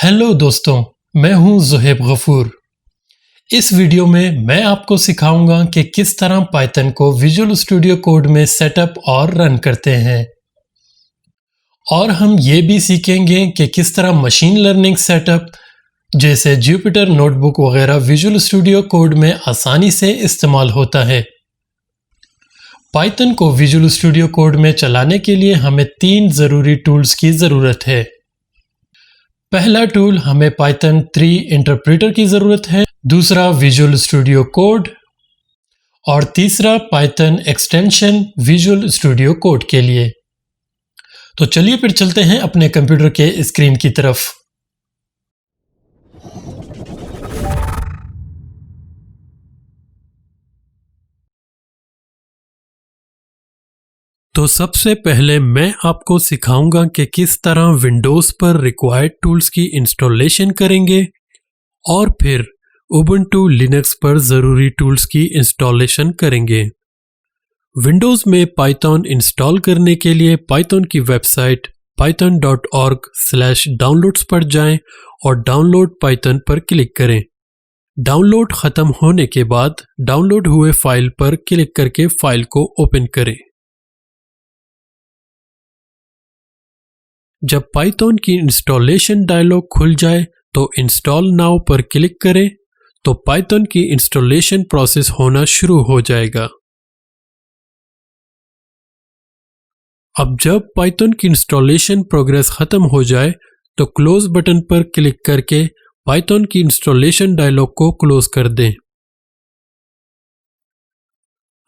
Hello दोस्तों, मैं हूं ज़ुहैब गफूर। इस वीडियो में मैं आपको सिखाऊंगा कि किस तरह पाइथन को विजुअल स्टूडियो कोड में सेटअप और रन करते हैं। और हम ये भी सीखेंगे कि किस तरह मशीन लर्निंग सेटअप जैसे जुपिटर नोटबुक वगैरह विजुअल स्टूडियो कोड में आसानी से इस्तेमाल होता है। पाइथन को विजुअल स्टूडियो कोड में चलाने के लिए हमें 3 ज़रूरी टूल्स की ज़रूरत है। पहला टूल हमें पाइथन 3 इंटरप्रेटर की ज़रूरत है, दूसरा विजुअल स्टूडियो कोड और तीसरा Python extension visual studio code के लिए। तो चलिए फिर चलते हैं अपने कंप्यूटर के स्क्रीन की तरफ। तो सबसे पहले मैं आपको सिखाऊंगा कि किस तरह विंडोज़ पर रिक्वायर्ड टूल्स की इंस्टॉलेशन करेंगे और फिर उबुंटू लिनक्स पर ज़रूरी टूल्स की इंस्टॉलेशन करेंगे। विंडोज़ में पाइथन इंस्टॉल करने के लिए पाइथन की वेबसाइट python.org/downloads पर जाएं और डाउनलोड पाइथन पर क्लिक करें। डाउनलोड ख़त्म होने के बाद डाउनलोड हुए फाइल पर क्लिक करके फाइल को ओपन करें। जब पाइथन की इंस्टॉलेशन डायलॉग खुल जाए तो इंस्टॉल नाउ पर क्लिक करें तो पाइथन की इंस्टॉलेशन प्रोसेस होना शुरू हो जाएगा। अब जब पाइथन की इंस्टॉलेशन प्रोग्रेस खत्म हो जाए तो क्लोज बटन पर क्लिक करके पाइथन की इंस्टॉलेशन डायलॉग को क्लोज कर दें।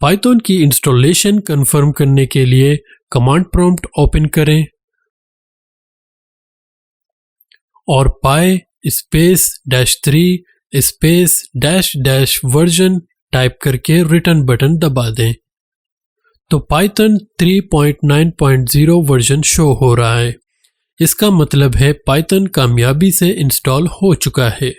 पाइथन की इंस्टॉलेशन कंफर्म करने के लिए कमांड प्रॉम्प्ट ओपन करें और पाई -3 वर्जन टाइप करके रिटर्न बटन दबा दें तो पाइथन 3.9.0 वर्जन शो हो रहा है। इसका मतलब है पाइथन कामयाबी से इंस्टॉल हो चुका है।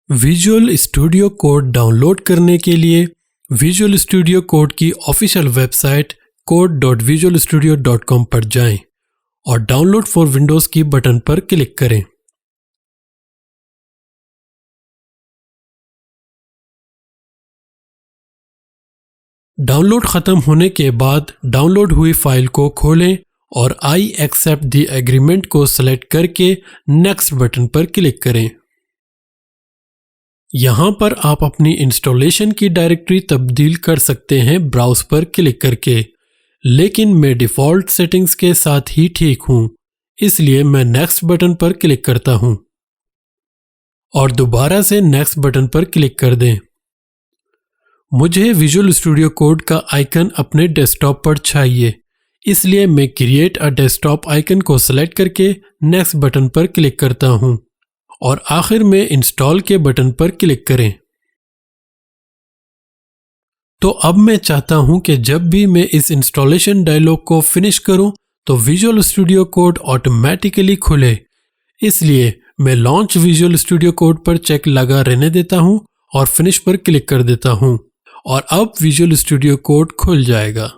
विजुअल स्टूडियो कोड डाउनलोड करने के लिए विजुअल स्टूडियो कोड की ऑफिशियल वेबसाइट code.visualstudio.com पर जाएं और डाउनलोड फॉर विंडोज़ की बटन पर क्लिक करें। डाउनलोड खत्म होने के बाद डाउनलोड हुई फाइल को खोलें और आई एक्सेप्ट द एग्रीमेंट को सेलेक्ट करके नेक्स्ट बटन पर क्लिक करें। यहां पर आप अपनी इंस्टॉलेशन की डायरेक्टरी तब्दील कर सकते हैं ब्राउज पर क्लिक करके, लेकिन मैं डिफ़ॉल्ट सेटिंग्स के साथ ही ठीक हूं, इसलिए मैं नेक्स्ट बटन पर क्लिक करता हूं और दोबारा से नेक्स्ट बटन पर क्लिक कर दें। मुझे विजुअल स्टूडियो कोड का आइकन अपने डेस्कटॉप पर चाहिए, इसलिए मैं क्रिएट अ डेस्कटॉप आइकन को सेलेक्ट करके नेक्स्ट बटन पर क्लिक करता हूं और आखिर में इंस्टॉल के बटन पर क्लिक करें। तो अब मैं चाहता हूं कि जब भी मैं इस इंस्टॉलेशन डायलॉग को फिनिश करूं तो विजुअल स्टूडियो कोड ऑटोमेटिकली खुले, इसलिए मैं लॉन्च विजुअल स्टूडियो कोड पर चेक लगा रहने देता हूं और फिनिश पर क्लिक कर देता हूं और अब विजुअल स्टूडियो कोड खुल जाएगा।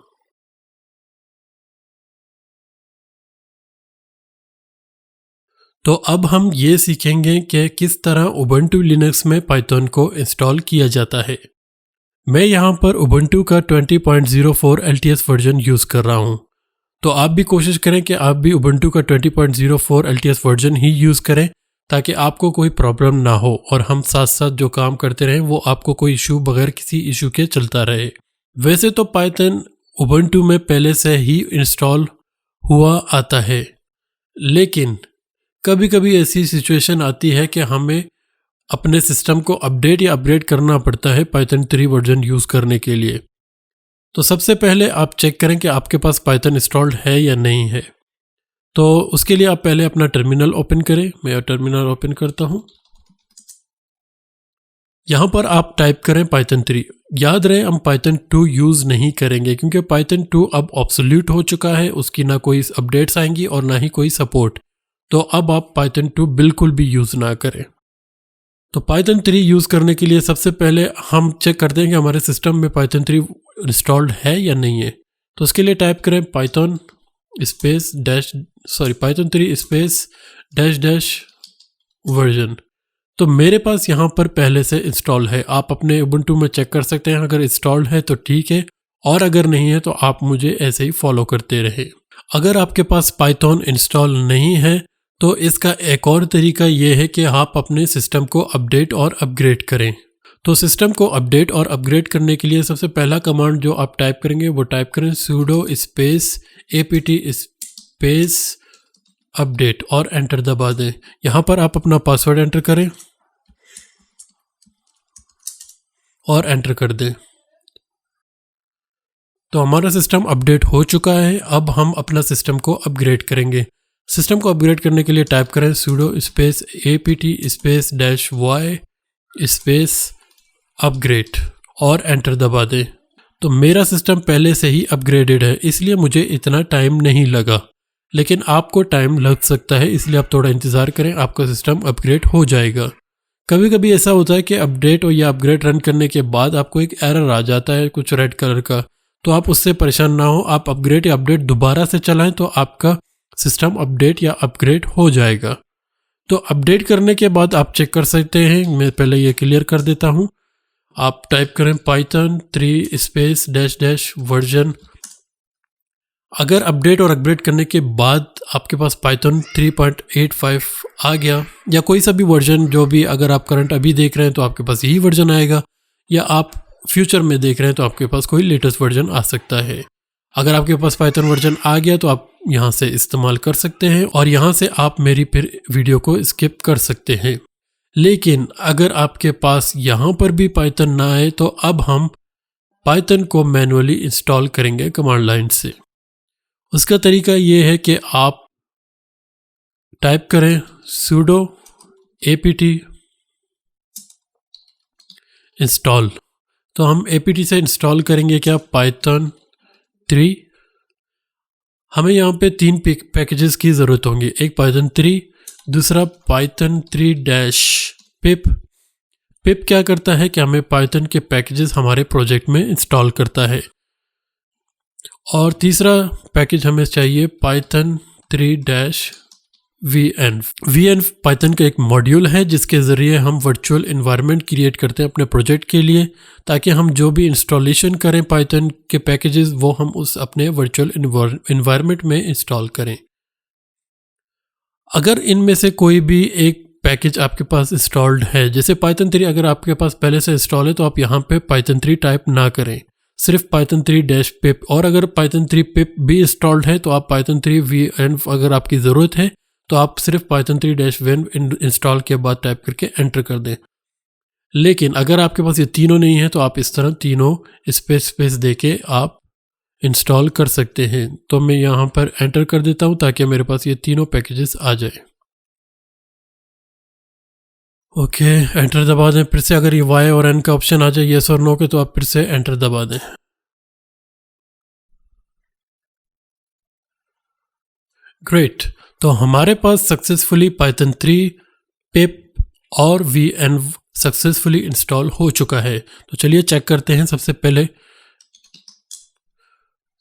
तो अब हम ये सीखेंगे कि किस तरह उबुंटू लिनक्स में पाइथन को इंस्टॉल किया जाता है। मैं यहाँ पर उबुंटू का 20.04 LTS वर्जन यूज़ कर रहा हूँ, तो आप भी कोशिश करें कि आप भी उबुंटू का 20.04 LTS वर्जन ही यूज़ करें ताकि आपको कोई प्रॉब्लम ना हो और हम साथ साथ जो काम करते रहें वो आपको कोई इशू बगैर किसी इशू के चलता रहे। वैसे तो पाइथन उबुंटू में पहले से ही इंस्टॉल हुआ आता है, लेकिन कभी कभी ऐसी सिचुएशन आती है कि हमें अपने सिस्टम को अपडेट या अपग्रेड करना पड़ता है पाइथन 3 वर्जन यूज़ करने के लिए। तो सबसे पहले आप चेक करें कि आपके पास पाइथन इंस्टॉल्ड है या नहीं है। तो उसके लिए आप पहले अपना टर्मिनल ओपन करें। मैं टर्मिनल ओपन करता हूं। यहां पर आप टाइप करें पाइथन 3। याद रहे हम पाइथन 2 यूज़ नहीं करेंगे क्योंकि पाइथन 2 अब ऑब्सोल्यूट हो चुका है, उसकी ना कोई अपडेट्स आएंगी और ना ही कोई सपोर्ट। तो अब आप पाइथन 2 बिल्कुल भी यूज़ ना करें। तो पाइथन 3 यूज़ करने के लिए सबसे पहले हम चेक करते हैं कि हमारे सिस्टम में पाइथन 3 इंस्टॉल्ड है या नहीं है। तो उसके लिए टाइप करें Python space dash Python 3 space dash dash version. तो मेरे पास यहाँ पर पहले से इंस्टॉल है। आप अपने उबुंटू में चेक कर सकते हैं, अगर इंस्टॉल्ड है तो ठीक है, और अगर नहीं है तो आप मुझे ऐसे ही फॉलो करते रहे। अगर आपके पास पाइथन इंस्टॉल नहीं है तो इसका एक और तरीका ये है कि आप अपने सिस्टम को अपडेट और अपग्रेड करें। तो सिस्टम को अपडेट और अपग्रेड करने के लिए सबसे पहला कमांड जो आप टाइप करेंगे वो टाइप करें sudo space apt space update और एंटर दबा दें। यहाँ पर आप अपना पासवर्ड एंटर करें और एंटर कर दें। तो हमारा सिस्टम अपडेट हो चुका है। अब हम अपना सिस्टम को अपग्रेड करेंगे। सिस्टम को अपग्रेड करने के लिए टाइप करें sudo space apt space -y space upgrade और एंटर दबा दें। तो मेरा सिस्टम पहले से ही अपग्रेडेड है, इसलिए मुझे इतना टाइम नहीं लगा, लेकिन आपको टाइम लग सकता है, इसलिए आप थोड़ा इंतज़ार करें, आपका सिस्टम अपग्रेड हो जाएगा। कभी कभी ऐसा होता है कि अपडेट और या अपग्रेड रन करने के बाद आपको एक एरर आ जाता है कुछ रेड कलर का, तो आप उससे परेशान ना हो। आप अपग्रेड या अपडेट दोबारा से चलाएं तो आपका सिस्टम अपडेट या अपग्रेड हो जाएगा। तो अपडेट करने के बाद आप चेक कर सकते हैं। मैं पहले ये क्लियर कर देता हूँ। आप टाइप करें Python 3 space dash dash version. अगर अपडेट और अपग्रेड करने के बाद आपके पास पाइथन 3.85 आ गया, या कोई सा भी वर्जन जो भी, अगर आप करंट अभी देख रहे हैं तो आपके पास यही वर्जन आएगा, या आप फ्यूचर में देख रहे हैं तो आपके पास कोई लेटेस्ट वर्जन आ सकता है। अगर आपके पास पाइथन वर्जन आ गया तो आप यहाँ से इस्तेमाल कर सकते हैं और यहाँ से आप मेरी फिर वीडियो को स्किप कर सकते हैं। लेकिन अगर आपके पास यहाँ पर भी पाइथन ना आए तो अब हम पाइथन को मैनुअली इंस्टॉल करेंगे कमांड लाइन से। उसका तरीका ये है कि आप टाइप करें sudo apt इंस्टॉल। तो हम apt से इंस्टॉल करेंगे क्या, पाइथन 3। हमें यहाँ पे 3 पैकेजेस की ज़रूरत होंगी, एक पाइथन 3, दूसरा पाइथन 3 डैश पिप। पिप क्या करता है कि हमें पाइथन के पैकेजेस हमारे प्रोजेक्ट में इंस्टॉल करता है, और तीसरा पैकेज हमें चाहिए Python 3 dash vn। vn Python का एक मॉड्यूल है जिसके ज़रिए हम वर्चुअल इन्वायरमेंट क्रिएट करते हैं अपने प्रोजेक्ट के लिए, ताकि हम जो भी इंस्टॉलेशन करें पाइथन के पैकेजेस वो हम उस अपने वर्चुअल इन्वायरमेंट में इंस्टॉल करें। अगर इनमें से कोई भी एक पैकेज आपके पास इंस्टॉल्ड है, जैसे पाइथन 3 अगर आपके पास पहले से इंस्टॉल है तो आप यहाँ पे पाइथन 3 टाइप ना करें, सिर्फ पाइथन 3 डैश पिप। और अगर पाइथन 3 पिप भी इंस्टॉल्ड है तो आप पाइथन 3 vn अगर आपकी ज़रूरत है तो आप सिर्फ पाइथन 3 डैश vn इंस्टॉल के बाद टाइप करके एंटर कर दें। लेकिन अगर आपके पास ये तीनों नहीं है तो आप इस तरह तीनों स्पेस दे के आप इंस्टॉल कर सकते हैं। तो मैं यहाँ पर एंटर कर देता हूँ ताकि मेरे पास ये तीनों पैकेजेस आ जाए। ओके, एंटर दबा दें फिर से। अगर ये y और n का ऑप्शन आ जाए येस और नो के तो आप फिर से एंटर दबा दें। ग्रेट, तो हमारे पास सक्सेसफुली पाइथन 3 पिप और vn सक्सेसफुली इंस्टॉल हो चुका है। तो चलिए चेक करते हैं। सबसे पहले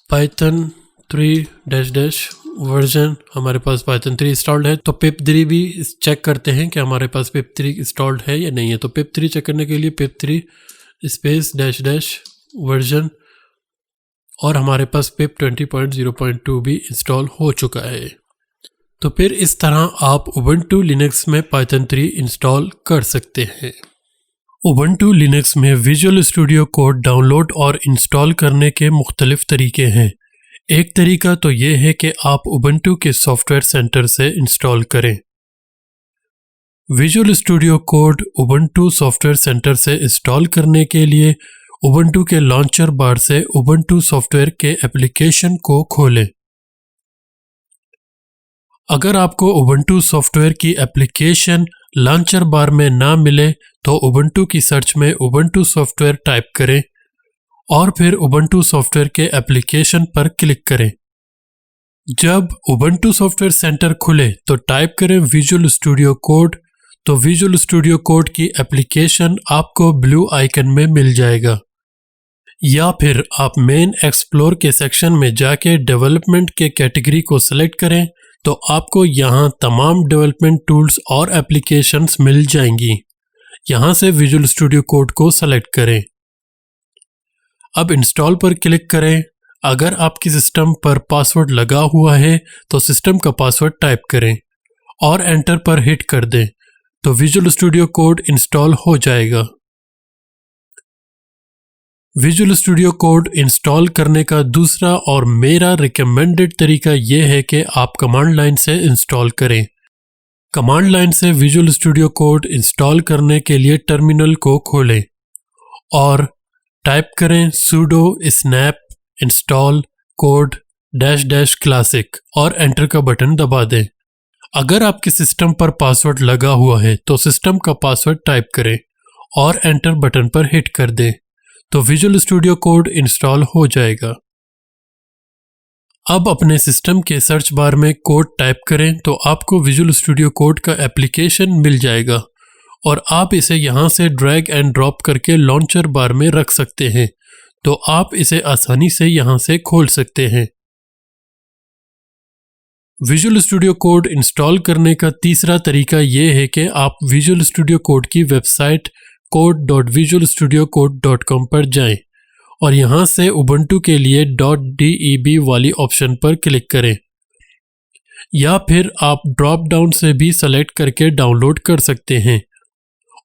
पाइथन 3 डैश डैश वर्जन, हमारे पास पाइथन 3 इंस्टॉल्ड है। तो पिप 3 भी चेक करते हैं कि हमारे पास पिप 3 इंस्टॉल्ड है या नहीं है। तो पिप 3 चेक करने के लिए पिप 3 स्पेस डैश डैश वर्जन, और हमारे पास पिप 20.0.2 भी इंस्टॉल हो चुका है। तो फिर इस तरह आप उबंटू लिनक्स में पाइथन 3 इंस्टॉल कर सकते हैं। उबंटू लिनक्स में विजुअल स्टूडियो कोड डाउनलोड और इंस्टॉल करने के मुख्तलिफ तरीके हैं। एक तरीका तो ये है कि आप उबंटू के सॉफ्टवेयर सेंटर से इंस्टॉल करें। Visual studio code Ubuntu software centre से इंस्टॉल करने के लिए उबंटू के लॉन्चर बार से उबंटू सॉफ्टवेयर के एप्लीकेशन को खोलें। अगर आपको उबंटू सॉफ्टवेयर की एप्लीकेशन लॉन्चर बार में ना मिले तो उबंटू की सर्च में उबंटू सॉफ्टवेयर टाइप करें और फिर उबंटू सॉफ्टवेयर के एप्लीकेशन पर क्लिक करें। जब उबंटू सॉफ्टवेयर सेंटर खुले तो टाइप करें विजुअल स्टूडियो कोड। तो विजुअल स्टूडियो कोड की एप्लीकेशन आपको ब्लू आइकन में मिल जाएगा। या फिर आप मेन एक्सप्लोर के सेक्शन में जाके डेवलपमेंट के कैटेगरी को सेलेक्ट करें तो आपको यहाँ तमाम डेवलपमेंट टूल्स और एप्लीकेशंस मिल जाएंगी। यहाँ से विजुअल स्टूडियो कोड को सेलेक्ट करें। अब इंस्टॉल पर क्लिक करें। अगर आपकी सिस्टम पर पासवर्ड लगा हुआ है तो सिस्टम का पासवर्ड टाइप करें और एंटर पर हिट कर दें तो विजुअल स्टूडियो कोड इंस्टॉल हो जाएगा। विजुअल स्टूडियो कोड इंस्टॉल करने का दूसरा और मेरा रिकमेंडेड तरीका यह है कि आप कमांड लाइन से इंस्टॉल करें। कमांड लाइन से विजुअल स्टूडियो कोड इंस्टॉल करने के लिए टर्मिनल को खोलें और टाइप करें sudo snap install code -- classic और एंटर का बटन दबा दें। अगर आपके सिस्टम पर पासवर्ड लगा हुआ है तो सिस्टम का पासवर्ड टाइप करें और एंटर बटन पर हिट कर दें तो विजुअल स्टूडियो कोड इंस्टॉल हो जाएगा। अब अपने सिस्टम के सर्च बार में कोड टाइप करें तो आपको विजुअल स्टूडियो कोड का एप्लीकेशन मिल जाएगा और आप इसे यहाँ से ड्रैग एंड ड्रॉप करके लॉन्चर बार में रख सकते हैं तो आप इसे आसानी से यहाँ से खोल सकते हैं। विजुअल स्टूडियो कोड इंस्टॉल करने का तीसरा तरीका ये है कि आप विजुअल स्टूडियो कोड की वेबसाइट code.visualstudiocode.com पर जाएं और यहाँ से उबंटू के लिए .deb वाली ऑप्शन पर क्लिक करें या फिर आप ड्रॉप डाउन से भी सेलेक्ट करके डाउनलोड कर सकते हैं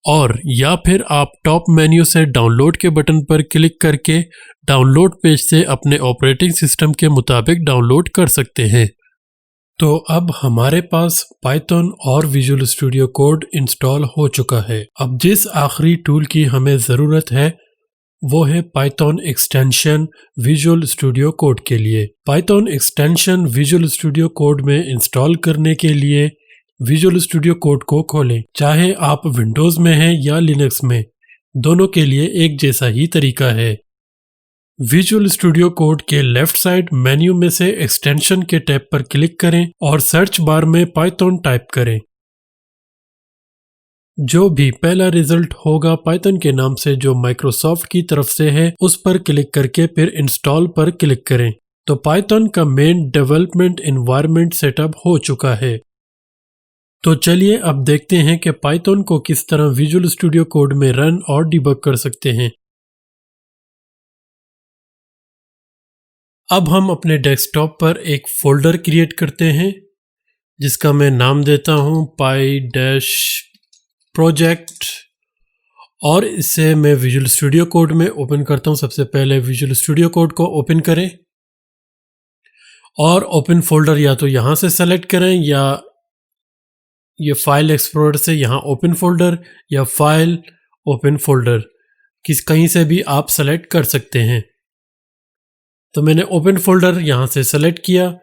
और या फिर आप टॉप मेन्यू से डाउनलोड के बटन पर क्लिक करके डाउनलोड पेज से अपने ऑपरेटिंग सिस्टम के मुताबिक डाउनलोड कर सकते हैं। तो अब हमारे पास पाइथन और विजुअल स्टूडियो कोड इंस्टॉल हो चुका है। अब जिस आखिरी टूल की हमें ज़रूरत है वो है Python extension visual studio code के लिए। Python extension visual studio code में इंस्टॉल करने के लिए विजुअल स्टूडियो कोड को खोलें। चाहे आप विंडोज़ में हैं या लिनक्स में, दोनों के लिए एक जैसा ही तरीका है। विजुअल स्टूडियो कोड के लेफ्ट साइड मेन्यू में से एक्सटेंशन के टैब पर क्लिक करें और सर्च बार में पाइथन टाइप करें। जो भी पहला रिजल्ट होगा पाइथन के नाम से जो माइक्रोसॉफ्ट की तरफ से है उस पर क्लिक करके फिर इंस्टॉल पर क्लिक करें तो पाइथन का मेन डेवलपमेंट एनवायरनमेंट सेटअप हो चुका है। तो चलिए अब देखते हैं कि पाइथन को किस तरह विजुअल स्टूडियो कोड में रन और डिबग कर सकते हैं। अब हम अपने डेस्कटॉप पर एक फोल्डर क्रिएट करते हैं जिसका मैं नाम देता हूं py-project और इसे मैं विजुअल स्टूडियो कोड में ओपन करता हूं। सबसे पहले विजुअल स्टूडियो कोड को ओपन करें और ओपन फोल्डर या तो यहां से सेलेक्ट करें या ये फाइल एक्सप्लोरर से यहाँ ओपन फोल्डर या फाइल ओपन फोल्डर कहीं से भी आप सेलेक्ट कर सकते हैं। तो मैंने ओपन फोल्डर यहाँ से सेलेक्ट किया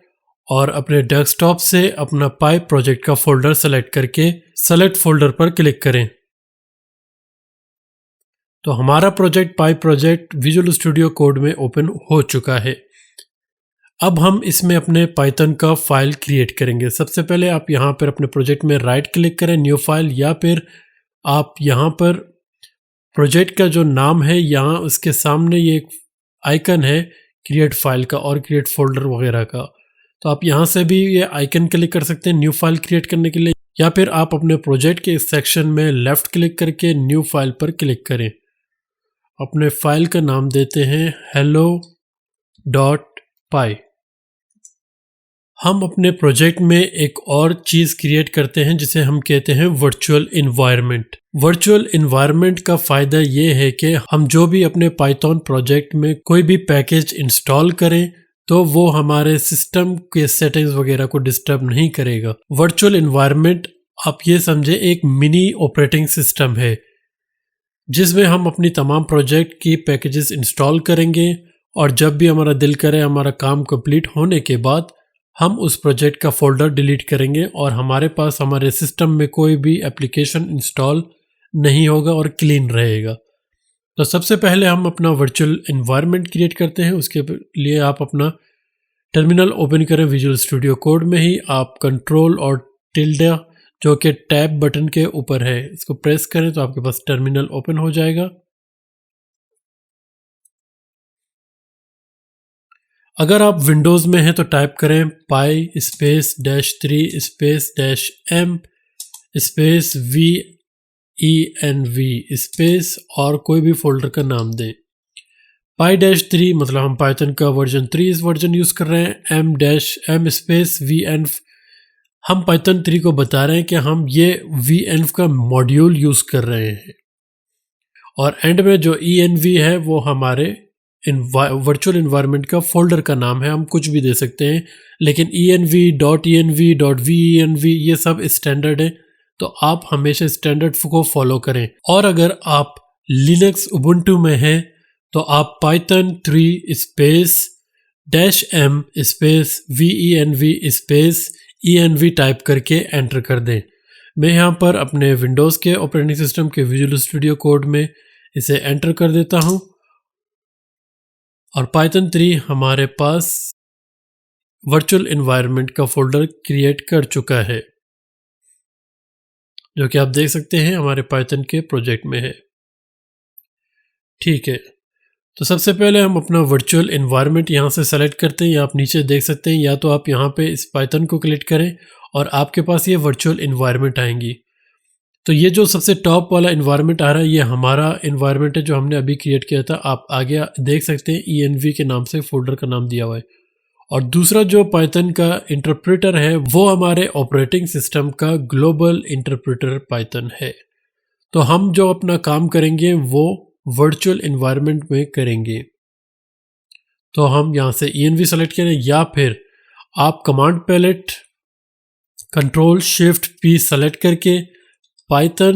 और अपने डेस्कटॉप से अपना पाई प्रोजेक्ट का फोल्डर सेलेक्ट करके सेलेक्ट फोल्डर पर क्लिक करें तो हमारा प्रोजेक्ट पाई प्रोजेक्ट विजुअल स्टूडियो कोड में ओपन हो चुका है। अब हम इसमें अपने पाइथन का फाइल क्रिएट करेंगे। सबसे पहले आप यहाँ पर अपने प्रोजेक्ट में राइट क्लिक करें न्यू फाइल या फिर आप यहाँ पर प्रोजेक्ट का जो नाम है यहाँ उसके सामने ये एक आइकन है क्रिएट फाइल का और क्रिएट फोल्डर वगैरह का, तो आप यहाँ से भी ये आइकन क्लिक कर सकते हैं न्यू फाइल क्रिएट करने के लिए या फिर आप अपने प्रोजेक्ट के इस सेक्शन में लेफ़्ट क्लिक करके न्यू फाइल पर क्लिक करें। अपने फाइल का नाम देते हैं hello.py। हम अपने प्रोजेक्ट में एक और चीज़ क्रिएट करते हैं जिसे हम कहते हैं वर्चुअल इन्वायरमेंट। वर्चुअल इन्वायरमेंट का फ़ायदा ये है कि हम जो भी अपने पाइथन प्रोजेक्ट में कोई भी पैकेज इंस्टॉल करें तो वो हमारे सिस्टम के सेटिंग्स वगैरह को डिस्टर्ब नहीं करेगा। वर्चुअल इन्वायरमेंट आप ये समझे एक मिनी ऑपरेटिंग सिस्टम है जिसमें हम अपनी तमाम प्रोजेक्ट की पैकेजेस इंस्टॉल करेंगे और जब भी हमारा दिल करे हमारा काम कंप्लीट होने के बाद हम उस प्रोजेक्ट का फोल्डर डिलीट करेंगे और हमारे पास हमारे सिस्टम में कोई भी एप्लीकेशन इंस्टॉल नहीं होगा और क्लीन रहेगा। तो सबसे पहले हम अपना वर्चुअल इन्वायरमेंट क्रिएट करते हैं। उसके लिए आप अपना टर्मिनल ओपन करें। विजुअल स्टूडियो कोड में ही आप कंट्रोल और टिल्डा जो कि टैब बटन के ऊपर है इसको प्रेस करें तो आपके पास टर्मिनल ओपन हो जाएगा। अगर आप विंडोज़ में हैं तो टाइप करें py space -3 space -m space VENV space और कोई भी फोल्डर का नाम दें। पाई-3 मतलब हम पाइथन का वर्जन 3 इस वर्जन यूज़ कर रहे हैं। m स्पेस VENV हम पाइथन 3 को बता रहे हैं कि हम ये VENV का मॉड्यूल यूज़ कर रहे हैं। और एंड में जो ENV है वो हमारे वर्चुअल इन्वायरमेंट का फोल्डर का नाम है। हम कुछ भी दे सकते हैं, लेकिन env, .venv ये सब स्टैंडर्ड है, तो आप हमेशा स्टैंडर्ड को फॉलो करें। और अगर आप लिनक्स उबुंटू में हैं तो आप Python 3 space -m space VENV space ENV type करके एंटर कर दें। मैं यहाँ पर अपने विंडोज़ के ऑपरेटिंग सिस्टम के विजुअल स्टूडियो कोड में इसे एंटर कर देता हूँ और पाइथन 3 हमारे पास वर्चुअल इन्वायरमेंट का फोल्डर क्रिएट कर चुका है, जो कि आप देख सकते हैं हमारे पाइथन के प्रोजेक्ट में है। ठीक है, तो सबसे पहले हम अपना वर्चुअल इन्वायरमेंट यहाँ से सेलेक्ट करते हैं, या आप नीचे देख सकते हैं, या तो आप यहाँ पे इस पाइथन को क्लिक करें और आपके पास ये वर्चुअल इन्वायरमेंट आएंगी। तो ये जो सबसे टॉप वाला इन्वायरमेंट आ रहा है ये हमारा इन्वायरमेंट है जो हमने अभी क्रिएट किया था। आप आगे देख सकते हैं ENV के नाम से फोल्डर का नाम दिया हुआ है। और दूसरा जो पाइथन का इंटरप्रेटर है वो हमारे ऑपरेटिंग सिस्टम का ग्लोबल इंटरप्रेटर पाइथन है। तो हम जो अपना काम करेंगे वो वर्चुअल इन्वायरमेंट में करेंगे। तो हम यहाँ से ENV सेलेक्ट करें, या फिर आप कमांड पैलेट Ctrl+Shift+P सेलेक्ट करके पाइथन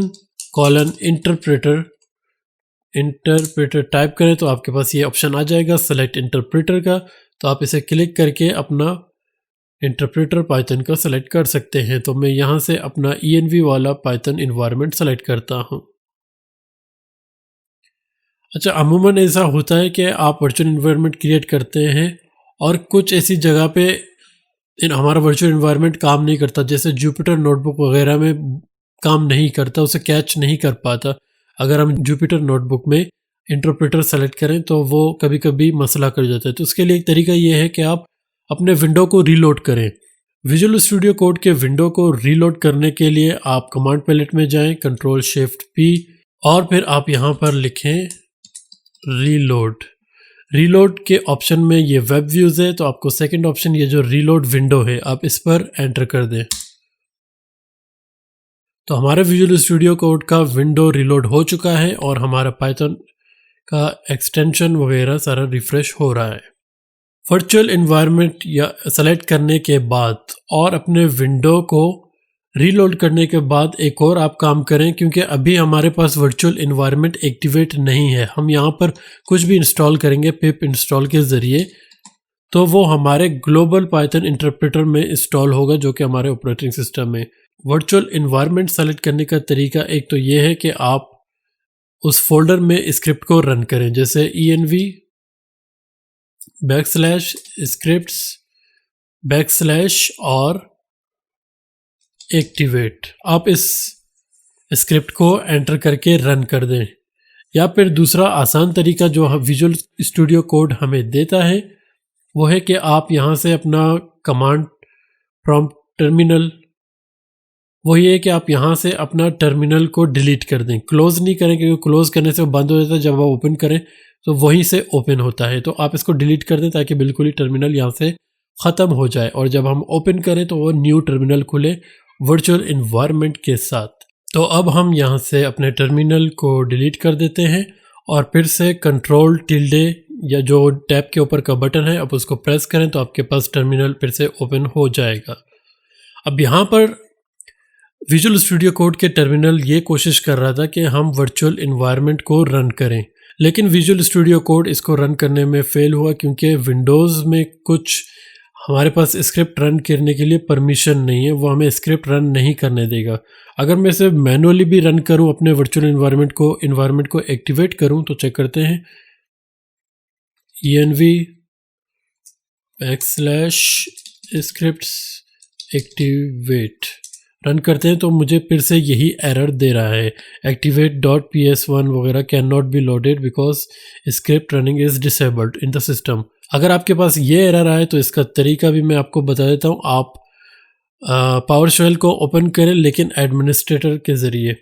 इंटरप्रेटर टाइप करें तो आपके पास ये ऑप्शन आ जाएगा सेलेक्ट इंटरप्रेटर का। तो आप इसे क्लिक करके अपना इंटरप्रेटर पाइथन का सेलेक्ट कर सकते हैं। तो मैं यहाँ से अपना ENV वाला पाइथन इन्वायरमेंट सेलेक्ट करता हूँ। अच्छा, अमूमन ऐसा होता है कि आप वर्चुअल इन्वायरमेंट क्रिएट करते हैं और कुछ ऐसी जगह पे हमारा वर्चुअल इन्वायरमेंट काम नहीं करता, जैसे जुपिटर नोटबुक वगैरह में काम नहीं करता, उसे कैच नहीं कर पाता। अगर हम जुपिटर नोटबुक में इंटरप्रेटर सेलेक्ट करें तो वो कभी कभी मसला कर जाता है। तो उसके लिए एक तरीका ये है कि आप अपने विंडो को रीलोड करें। विजुअल स्टूडियो कोड के विंडो को रीलोड करने के लिए आप कमांड पैलेट में जाएं, Ctrl+Shift+P, और फिर आप यहाँ पर लिखें रीलोड के ऑप्शन में ये वेब व्यूज़ है, तो आपको सेकंड ऑप्शन ये जो रीलोड विंडो है आप इस पर एंटर कर दें। तो हमारे विजुअल स्टूडियो कोड का विंडो रीलोड हो चुका है और हमारा पाइथन का एक्सटेंशन वगैरह सारा रिफ्रेश हो रहा है। वर्चुअल इन्वायरमेंट या सेलेक्ट करने के बाद और अपने विंडो को रीलोड करने के बाद एक और आप काम करें, क्योंकि अभी हमारे पास वर्चुअल इन्वायरमेंट एक्टिवेट नहीं है। हम यहाँ पर कुछ भी इंस्टॉल करेंगे पिप इंस्टॉल के ज़रिए, तो वो हमारे ग्लोबल पाइथन इंटरप्रेटर में इंस्टॉल होगा, जो कि हमारे ऑपरेटिंग सिस्टम में। वर्चुअल इन्वायरमेंट सेलेक्ट करने का तरीका एक तो ये है कि आप उस फोल्डर में स्क्रिप्ट को रन करें, जैसे ENV /scripts/ और एक्टिवेट। आप इस स्क्रिप्ट को एंटर करके रन कर दें। या फिर दूसरा आसान तरीका जो विजुअल स्टूडियो कोड हमें देता है वो है कि आप यहाँ से अपना कमांड प्रॉम्प्ट टर्मिनल, वही है कि आप यहाँ से अपना टर्मिनल को डिलीट कर दें। क्लोज नहीं करें, क्योंकि क्लोज करने से वो बंद हो जाता है, जब आप ओपन करें तो वहीं से ओपन होता है। तो आप इसको डिलीट कर दें ताकि बिल्कुल ही टर्मिनल यहाँ से ख़त्म हो जाए, और जब हम ओपन करें तो वो न्यू टर्मिनल खुले वर्चुअल इन्वायरमेंट के साथ। तो अब हम यहाँ से अपने टर्मिनल को डिलीट कर देते हैं और फिर से Ctrl+ या जो टैब के ऊपर का बटन है आप उसको प्रेस करें तो आपके पास टर्मिनल फिर से ओपन हो जाएगा। अब यहाँ पर विजुअल स्टूडियो कोड के टर्मिनल ये कोशिश कर रहा था कि हम वर्चुअल इन्वायरमेंट को रन करें, लेकिन विजुअल स्टूडियो कोड इसको रन करने में फेल हुआ, क्योंकि विंडोज़ में कुछ हमारे पास स्क्रिप्ट रन करने के लिए परमिशन नहीं है, वो हमें स्क्रिप्ट रन नहीं करने देगा। अगर मैं इसे मैनुअली भी रन करूं, अपने वर्चुअल इन्वायरमेंट को एक्टिवेट करूं, तो चेक करते हैं ENV /scripts एक्टिवेट रन करते हैं तो मुझे फिर से यही एरर दे रहा है, activate.ps1 वगैरह can not be loaded because script running is disabled in the system. अगर आपके पास ये एरर आए तो इसका तरीका भी मैं आपको बता देता हूँ। आप पावर शेल को ओपन करें लेकिन एडमिनिस्ट्रेटर के ज़रिए।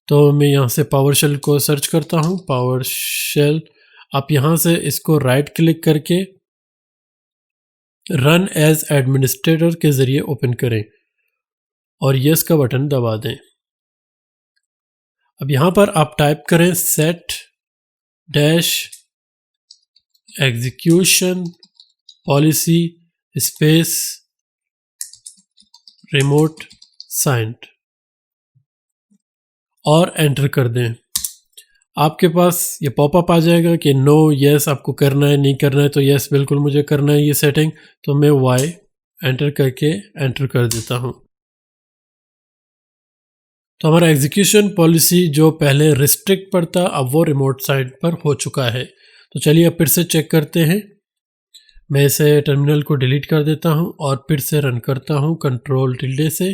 तो मैं यहाँ से पावर शेल को सर्च करता हूँ, पावर शेल। आप यहाँ से इसको राइट क्लिक करके रन एज एडमिनिस्ट्रेटर के ज़रिए ओपन करें और यस का बटन दबा दें। अब यहाँ पर आप टाइप करें set dash execution policy space remote site और एंटर कर दें। आपके पास ये पॉपअप आ जाएगा कि नो यस आपको करना है, नहीं करना है। तो यस बिल्कुल मुझे करना है ये सेटिंग, तो मैं वाई एंटर करके एंटर कर देता हूँ। तो हमारा एग्जीक्यूशन पॉलिसी जो पहले रिस्ट्रिक्ट पर था अब वो रिमोट साइट पर हो चुका है। तो चलिए अब फिर से चेक करते हैं। मैं इसे टर्मिनल को डिलीट कर देता हूँ और फिर से रन करता हूँ कंट्रोल से,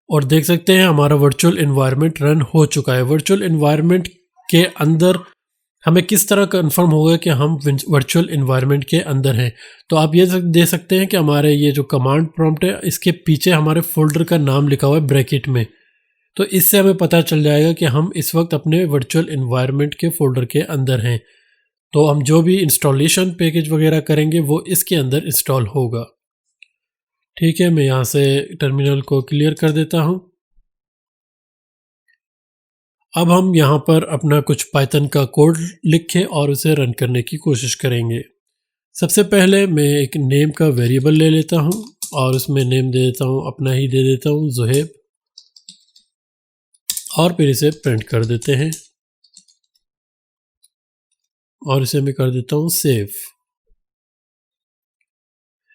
और देख सकते हैं हमारा वर्चुअल एनवायरनमेंट रन हो चुका है। वर्चुअल एनवायरनमेंट के अंदर हमें किस तरह कंफर्म होगा कि हम वर्चुअल एनवायरनमेंट के अंदर हैं। तो आप ये दे सकते हैं कि हमारे ये जो कमांड प्रॉम्प्ट है इसके पीछे हमारे फोल्डर का नाम लिखा हुआ है ब्रैकेट में। तो इससे हमें पता चल जाएगा कि हम इस वक्त अपने वर्चुअल एनवायरनमेंट के फोल्डर के अंदर हैं। तो हम जो भी इंस्टॉलेशन पैकेज वगैरह करेंगे वो इसके अंदर इंस्टॉल होगा। ठीक है, मैं यहाँ से टर्मिनल को क्लियर कर देता हूँ। अब हम यहाँ पर अपना कुछ पाइथन का कोड लिखें और उसे रन करने की कोशिश करेंगे। सबसे पहले मैं एक नेम का वेरिएबल ले लेता हूँ और उसमें नेम दे देता हूँ, अपना ही दे देता हूँ ज़ुहैब, और फिर इसे प्रिंट कर देते हैं और इसे मैं कर देता हूँ सेव।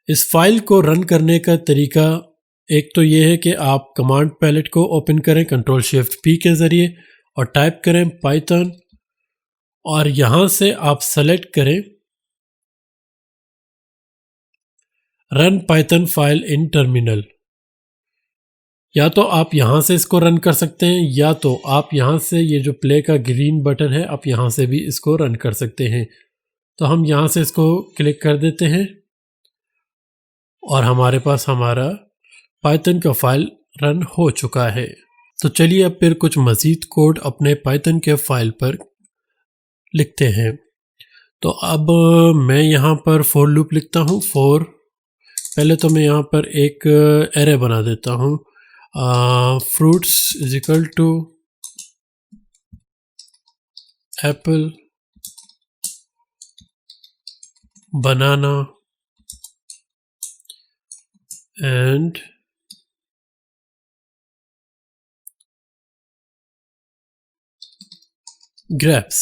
इस फाइल को रन करने का तरीका एक तो ये है कि आप कमांड पैलेट को ओपन करें कंट्रोल शिफ्ट पी के ज़रिए और टाइप करें पाइथन, और यहाँ से आप सेलेक्ट करें run Python file in terminal. या तो आप यहाँ से इसको रन कर सकते हैं या तो आप यहाँ से ये जो प्ले का ग्रीन बटन है आप यहाँ से भी इसको रन कर सकते हैं। तो हम यहाँ से इसको क्लिक कर देते हैं और हमारे पास हमारा पाइथन का फाइल रन हो चुका है। तो चलिए अब फिर कुछ मज़ीद कोड अपने पाइथन के फाइल पर लिखते हैं। तो अब मैं यहाँ पर फॉर लूप लिखता हूँ। फॉर पहले तो मैं यहाँ पर एक एरे बना देता हूँ, fruits is equal to apple, banana and grapes.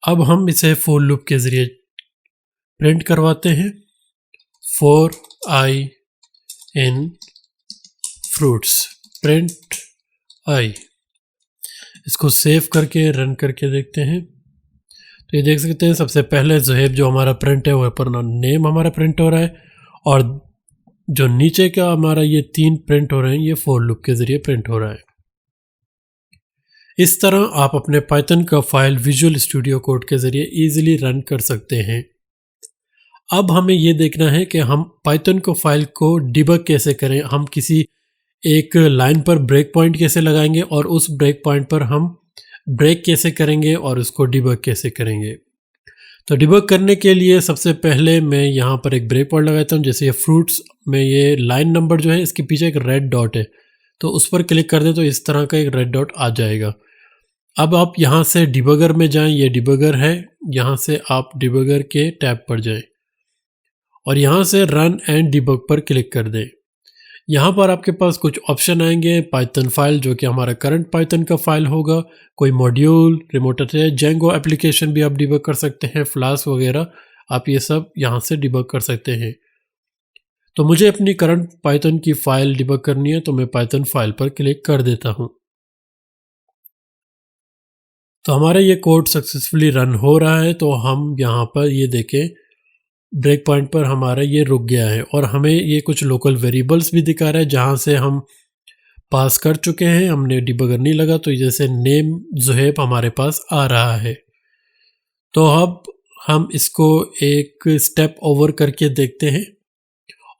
अब हम इसे फॉर लूप के ज़रिए प्रिंट करवाते हैं, for i in fruits print i. इसको सेव करके रन करके देखते हैं। तो ये देख सकते हैं सबसे पहले ज़ुहैब जो हमारा प्रिंट है वह पर नेम हमारा प्रिंट हो रहा है, और जो नीचे का हमारा ये 3 प्रिंट हो रहे हैं ये फॉर लूप के ज़रिए प्रिंट हो रहा है। इस तरह आप अपने पाइथन का फाइल विजुअल स्टूडियो कोड के ज़रिए ईजिली रन कर सकते हैं। अब हमें ये देखना है कि हम पाइथन को फाइल को डिबग कैसे करें। हम किसी एक लाइन पर ब्रेक पॉइंट कैसे लगाएंगे और उस ब्रेक पॉइंट पर हम ब्रेक कैसे करेंगे और उसको डिबग कैसे करेंगे। तो डिबग करने के लिए सबसे पहले मैं यहाँ पर एक ब्रेक पॉइंट लगाता हूँ। जैसे ये फ्रूट्स में ये लाइन नंबर जो है इसके पीछे एक रेड डॉट है, तो उस पर क्लिक कर दें तो इस तरह का एक रेड डॉट आ जाएगा। अब आप यहाँ से डिबगर में जाएं, ये डिबगर है, यहाँ से आप डिबगर के टैब पर जाएं और यहाँ से रन एंड डिबग पर क्लिक कर दें। यहाँ पर आपके पास कुछ ऑप्शन आएंगे, पाइथन फाइल जो कि हमारा करंट पाइथन का फाइल होगा, कोई module, remote attach, Django application भी आप डिबग कर सकते हैं, फ्लास्क वगैरह, आप ये सब यहाँ से डिबग कर सकते हैं। तो मुझे अपनी करंट पाइथन की फ़ाइल डिबग करनी है तो मैं पाइथन फाइल पर क्लिक कर देता हूँ। तो हमारा ये कोड सक्सेसफुली रन हो रहा है। तो हम यहाँ पर ये देखें ब्रेक पॉइंट पर हमारा ये रुक गया है और हमें ये कुछ लोकल वेरिएबल्स भी दिखा रहा है जहाँ से हम पास कर चुके हैं, हमने डिबगर नहीं लगा। तो जैसे नेम ज़ुहैब हमारे पास आ रहा है। तो अब हम इसको एक स्टेप ओवर करके देखते हैं।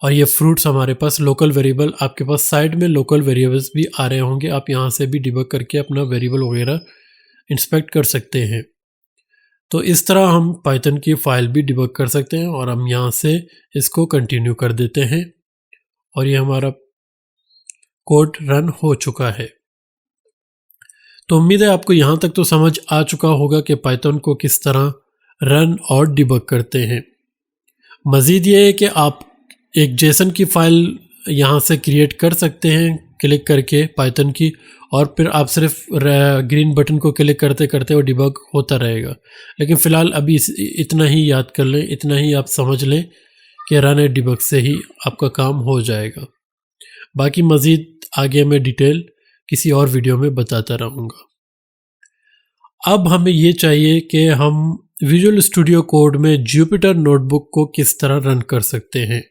और ये फ्रूट्स हमारे पास लोकल वेरिएबल, आपके पास साइड में लोकल वेरिएबल्स भी आ रहे होंगे, आप यहाँ से भी डिबग करके अपना वेरिएबल वगैरह इंस्पेक्ट कर सकते हैं। तो इस तरह हम पाइथन की फ़ाइल भी डिबग कर सकते हैं। और हम यहाँ से इसको कंटिन्यू कर देते हैं और ये हमारा कोड रन हो चुका है। तो उम्मीद है आपको यहाँ तक तो समझ आ चुका होगा कि पाइथन को किस तरह रन और डिबग करते हैं। मज़ीद ये है कि आप एक जेसन की फ़ाइल यहाँ से क्रिएट कर सकते हैं क्लिक करके पाइथन की, और फिर आप सिर्फ ग्रीन बटन को क्लिक करते करते वो डिबग होता रहेगा। लेकिन फ़िलहाल अभी इतना ही याद कर लें, इतना ही आप समझ लें कि रन एंड डिबग से ही आपका काम हो जाएगा। बाकी मज़ीद आगे मैं डिटेल किसी और वीडियो में बताता रहूँगा। अब हमें ये चाहिए कि हम विजुअल स्टूडियो कोड में जुपिटर नोटबुक को किस तरह रन कर सकते हैं।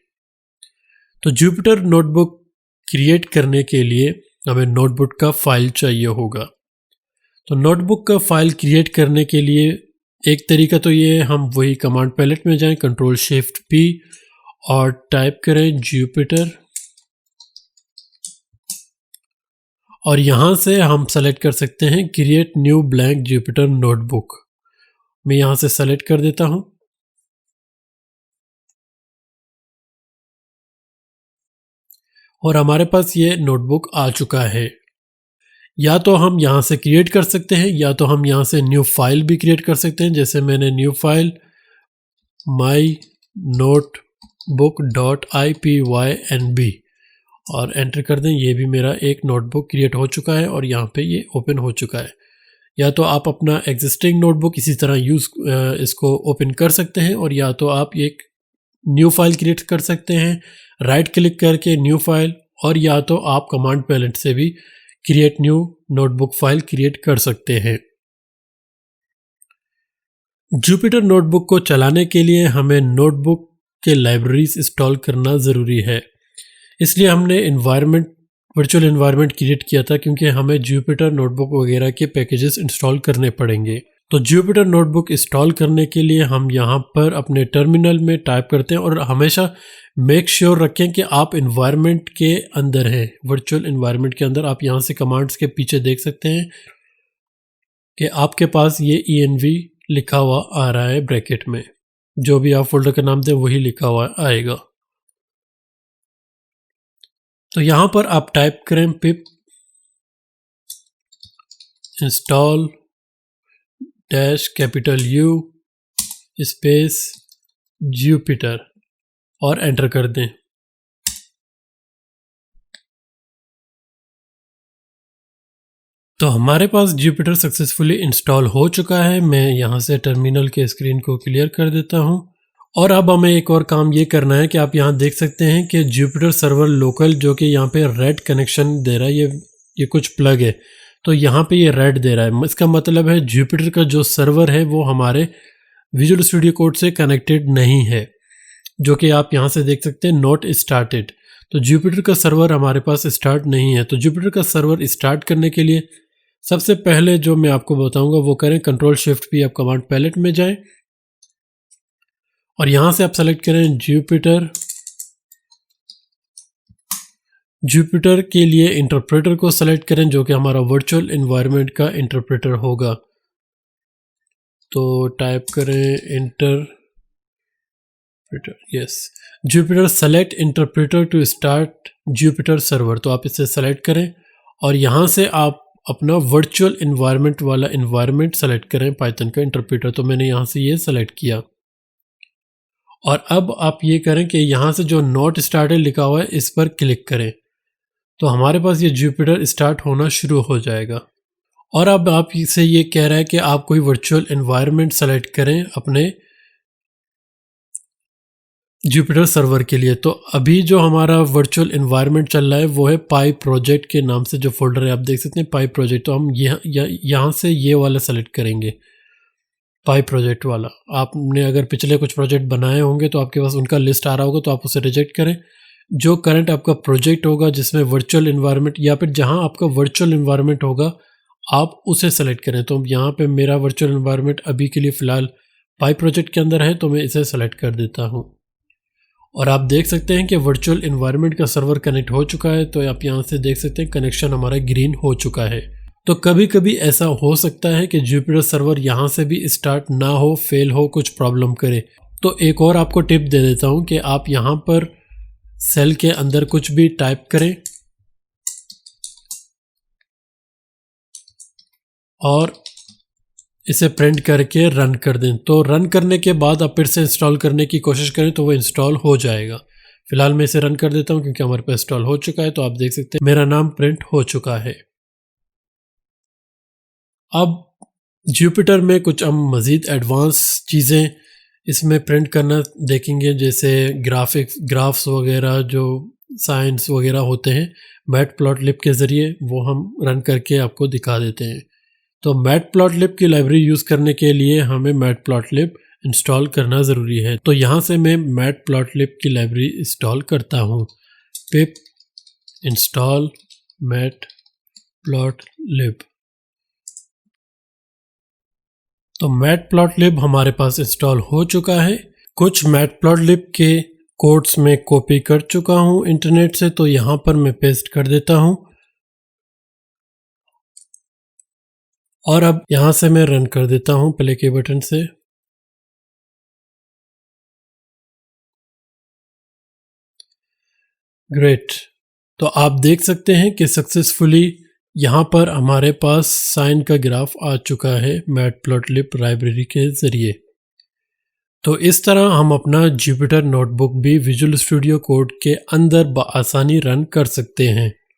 तो जुपिटर नोटबुक क्रिएट करने के लिए हमें नोटबुक का फ़ाइल चाहिए होगा। तो नोटबुक का फ़ाइल क्रिएट करने के लिए एक तरीका तो ये है, हम वही कमांड पैलेट में जाएं, Ctrl+Shift+P और टाइप करें जुपिटर, और यहाँ से हम सेलेक्ट कर सकते हैं create new blank Jupyter notebook. मैं यहाँ से सेलेक्ट कर देता हूँ और हमारे पास ये नोटबुक आ चुका है। या तो हम यहाँ से क्रिएट कर सकते हैं, या तो हम यहाँ से न्यू फाइल भी क्रिएट कर सकते हैं। जैसे मैंने न्यू फाइल mynotebook.ipynb और एंटर कर दें। ये भी मेरा एक नोटबुक क्रिएट हो चुका है और यहाँ पे ये ओपन हो चुका है। या तो आप अपना एग्जिस्टिंग नोटबुक इसी तरह इसको ओपन कर सकते हैं, और या तो आप एक न्यू फाइल क्रिएट कर सकते हैं राइट क्लिक करके न्यू फाइल, और या तो आप कमांड पैलेट से भी create new notebook file create कर सकते हैं। जुपिटर नोटबुक को चलाने के लिए हमें नोटबुक के लाइब्रेरीज इंस्टॉल करना ज़रूरी है। इसलिए हमने वर्चुअल एनवायरनमेंट क्रिएट किया था, क्योंकि हमें जुपिटर नोटबुक वगैरह के पैकेजेस इंस्टॉल करने पड़ेंगे। तो जुपिटर नोटबुक इंस्टॉल करने के लिए हम यहाँ पर अपने टर्मिनल में टाइप करते हैं, और हमेशा मेक श्योर रखें कि आप इन्वायरमेंट के अंदर हैं, वर्चुअल इन्वायरमेंट के अंदर। आप यहाँ से कमांड्स के पीछे देख सकते हैं कि आपके पास ये env लिखा हुआ आ रहा है ब्रैकेट में। जो भी आप फोल्डर का नाम दें वही लिखा हुआ आएगा। तो यहाँ पर आप टाइप करें पिप इंस्टॉल -U स्पेस जुपिटर और एंटर कर दें। तो हमारे पास जुपिटर सक्सेसफुली इंस्टॉल हो चुका है। मैं यहाँ से टर्मिनल के स्क्रीन को क्लियर कर देता हूँ। और अब हमें एक और काम ये करना है कि आप यहाँ देख सकते हैं कि जुपिटर सर्वर लोकल जो कि यहाँ पे रेड कनेक्शन दे रहा है, ये कुछ प्लग है, तो यहाँ पे ये रेड दे रहा है। इसका मतलब है जुपिटर का जो सर्वर है वो हमारे विजुअल स्टूडियो कोड से कनेक्टेड नहीं है, जो कि आप यहाँ से देख सकते हैं नॉट स्टार्टेड। तो जुपिटर का सर्वर हमारे पास स्टार्ट नहीं है। तो जुपिटर का सर्वर स्टार्ट करने के लिए सबसे पहले जो मैं आपको बताऊंगा वो करें, Ctrl+Shift+P आप कमांड पैलेट में जाएं और यहाँ से आप सेलेक्ट करें जुपिटर के लिए इंटरप्रेटर को सेलेक्ट करें, जो कि हमारा वर्चुअल एनवायरनमेंट का इंटरप्रेटर होगा। तो टाइप करें Jupyter select interpreter to start Jupyter server. तो आप इसे सेलेक्ट करें और यहाँ से आप अपना वर्चुअल एनवायरनमेंट वाला एनवायरनमेंट सेलेक्ट करें, पाइथन का इंटरप्रेटर। तो मैंने यहाँ से ये सेलेक्ट किया और अब आप ये करें कि यहाँ से जो नॉट स्टार्टेड लिखा हुआ है इस पर क्लिक करें, तो हमारे पास ये जुपिटर स्टार्ट होना शुरू हो जाएगा। और अब आप इसे ये कह रहा है कि आप कोई वर्चुअल एनवायरनमेंट सेलेक्ट करें अपने जुपिटर सर्वर के लिए। तो अभी जो हमारा वर्चुअल एनवायरनमेंट चल रहा है वो है पाई प्रोजेक्ट के नाम से जो फोल्डर है, आप देख सकते हैं पाई प्रोजेक्ट। तो हम यहाँ से ये वाला सेलेक्ट करेंगे, पाई प्रोजेक्ट वाला। आपने अगर पिछले कुछ प्रोजेक्ट बनाए होंगे तो आपके पास उनका लिस्ट आ रहा होगा, तो आप उसे रिजेक्ट करें। जो करंट आपका प्रोजेक्ट होगा जिसमें वर्चुअल एनवायरनमेंट या फिर जहाँ आपका वर्चुअल एनवायरनमेंट होगा आप उसे सेलेक्ट करें। तो यहाँ पे मेरा वर्चुअल एनवायरनमेंट अभी के लिए फ़िलहाल पाई प्रोजेक्ट के अंदर है तो मैं इसे सेलेक्ट कर देता हूँ। और आप देख सकते हैं कि वर्चुअल इन्वायरमेंट का सर्वर कनेक्ट हो चुका है। तो आप यहाँ से देख सकते हैं कनेक्शन हमारा ग्रीन हो चुका है। तो कभी कभी ऐसा हो सकता है कि जुपिटर सर्वर यहाँ से भी स्टार्ट ना हो, फेल हो, कुछ प्रॉब्लम करे। तो एक और आपको टिप दे देता हूँ कि आप यहाँ पर सेल के अंदर कुछ भी टाइप करें और इसे प्रिंट करके रन कर दें। तो रन करने के बाद आप फिर से इंस्टॉल करने की कोशिश करें तो वो इंस्टॉल हो जाएगा। फिलहाल मैं इसे रन कर देता हूँ क्योंकि हमारे पास इंस्टॉल हो चुका है। तो आप देख सकते हैं मेरा नाम प्रिंट हो चुका है। अब जुपिटर में कुछ हम मज़ीद एडवांस चीज़ें इसमें प्रिंट करना देखेंगे, जैसे ग्राफ्स वगैरह जो साइंस वगैरह होते हैं मैटप्लॉटलिब के ज़रिए, वो हम रन करके आपको दिखा देते हैं। तो मैटप्लॉटलिब की लाइब्रेरी यूज़ करने के लिए हमें मैटप्लॉटलिब इंस्टॉल करना ज़रूरी है। तो यहाँ से मैं मैटप्लॉटलिब की लाइब्रेरी इंस्टॉल करता हूँ। पिप इंस्टॉल मैटप्लॉटलिब। तो मैटप्लॉटलिब हमारे पास इंस्टॉल हो चुका है। कुछ मैटप्लॉटलिब के कोड्स में कॉपी कर चुका हूँ इंटरनेट से, तो यहाँ पर मैं पेस्ट कर देता हूँ और अब यहाँ से मैं रन कर देता हूँ प्ले के बटन से। ग्रेट। तो आप देख सकते हैं कि सक्सेसफुली यहाँ पर हमारे पास साइन का ग्राफ आ चुका है मैटप्लॉटलिब लाइब्रेरी के ज़रिए। तो इस तरह हम अपना जुपिटर नोटबुक भी विजुअल स्टूडियो कोड के अंदर बआसानी रन कर सकते हैं।